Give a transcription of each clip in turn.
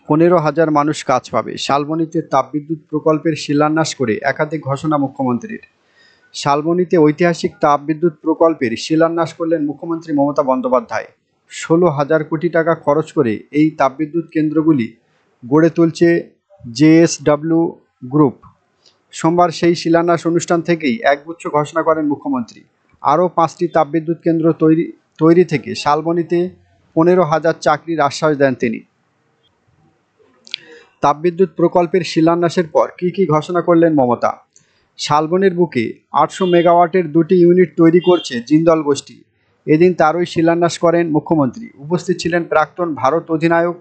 15,000 মানুষ কাজ পাবে। শালবনীতে তাপবিদ্যুৎ প্রকল্পের শিলান্যাস করে একাধিক ঘোষণা মুখ্যমন্ত্রীর। শালবনীতে ঐতিহাসিক তাপবিদ্যুৎ প্রকল্পের শিলান্যাস করলেন মুখ্যমন্ত্রী মমতা বন্দ্যোপাধ্যায়। 16,000 কোটি টাকা খরচ করে এই তাপবিদ্যুৎ কেন্দ্রগুলি গড়ে তুলছে জেএসডব্লিউ গ্রুপ। সোমবার সেই শিলান্যাস অনুষ্ঠান থেকেই একগুচ্ছ ঘোষণা করেন মুখ্যমন্ত্রী। আরও 5টি তাপবিদ্যুৎ কেন্দ্র তৈরি থেকে শালবনীতে 15,000 চাকরির আশ্বাস দেন তিনি। তাপবিদ্যুৎ প্রকল্পের শিলান্যাসের পর কী ঘোষণা করলেন মমতা? শালবনের বুকে 800 মেগাওয়াটের 2টি ইউনিট তৈরি করছে জিন্দল গোষ্ঠী। এদিন তারই শিলান্যাস করেন মুখ্যমন্ত্রী। উপস্থিত ছিলেন প্রাক্তন ভারত অধিনায়ক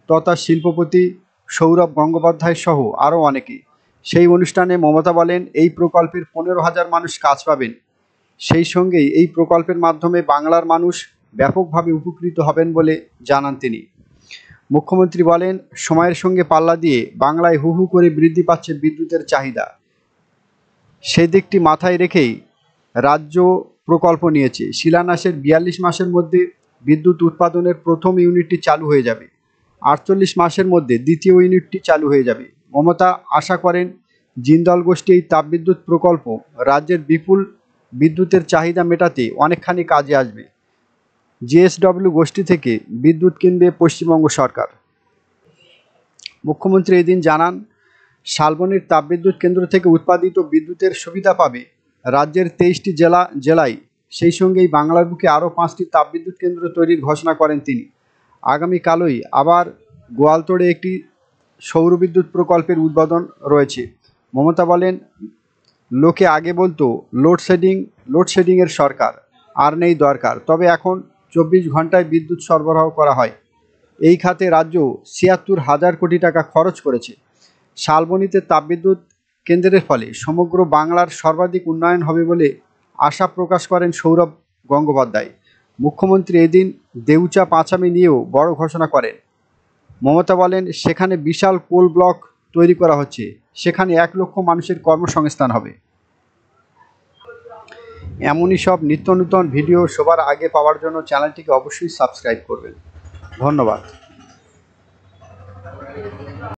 তথা শিল্পপতি সৌরভ গঙ্গোপাধ্যায় সহ আরও অনেকে। সেই অনুষ্ঠানে মমতা বলেন, এই প্রকল্পের 15,000 মানুষ কাজ পাবেন। সেই সঙ্গেই এই প্রকল্পের মাধ্যমে বাংলার মানুষ ব্যাপকভাবে উপকৃত হবেন বলে জানান তিনি। মুখ্যমন্ত্রী বলেন, সময়ের সঙ্গে পাল্লা দিয়ে বাংলায় হু হু করে বৃদ্ধি পাচ্ছে বিদ্যুতের চাহিদা। সেই দিকটি মাথায় রেখেই রাজ্য প্রকল্প নিয়েছে। শিলান্যাসের 42 মাসের মধ্যে বিদ্যুৎ উৎপাদনের প্রথম ইউনিটটি চালু হয়ে যাবে। 48 মাসের মধ্যে দ্বিতীয় ইউনিটটি চালু হয়ে যাবে। মমতা আশা করেন, জিন্দল গোষ্ঠী এই তাপবিদ্যুৎ প্রকল্প রাজ্যের বিপুল বিদ্যুতের চাহিদা মেটাতে অনেকখানি কাজে আসবে। জেএসডব্লিউ গোষ্ঠী থেকে বিদ্যুৎ কিনবে পশ্চিমবঙ্গ সরকার। মুখ্যমন্ত্রী এদিন জানান, শালবনীর তাপবিদ্যুৎ কেন্দ্র থেকে উৎপাদিত বিদ্যুতের সুবিধা পাবে রাজ্যের 23টি জেলায়। সেই সঙ্গেই বাংলার বুকে আরও 5টি তাপবিদ্যুৎ কেন্দ্র তৈরির ঘোষণা করেন তিনি। আগামীকালই আবার গোয়ালতোড়ে একটি সৌরবিদ্যুৎ প্রকল্পের উদ্বোধন রয়েছে। মমতা বলেন, লোকে আগে বলতো লোডশেডিংয়ের সরকার, আর নেই দরকার। তবে এখন 24 ঘন্টায় বিদ্যুৎ সরবরাহ করা হয়। এই খাতে রাজ্য 76,000 কোটি টাকা খরচ করেছে। শালবনীতে তাপবিদ্যুৎ কেন্দ্রের ফলে সমগ্র বাংলার সর্বাধিক উন্নয়ন হবে বলে আশা প্রকাশ করেন সৌরভ গঙ্গোপাধ্যায়। মুখ্যমন্ত্রী এদিন দেউচা পাঁচামি নিয়েও বড় ঘোষণা করেন। মমতা বলেন, সেখানে বিশাল কোল ব্লক তৈরি করা হচ্ছে। সেখানে 1 লক্ষ মানুষের কর্মসংস্থান হবে। এমনই সব নিত্য নতুন ভিডিও সবার আগে পাওয়ার জন্য চ্যানেলটিকে অবশ্যই সাবস্ক্রাইব করবেন। ধন্যবাদ।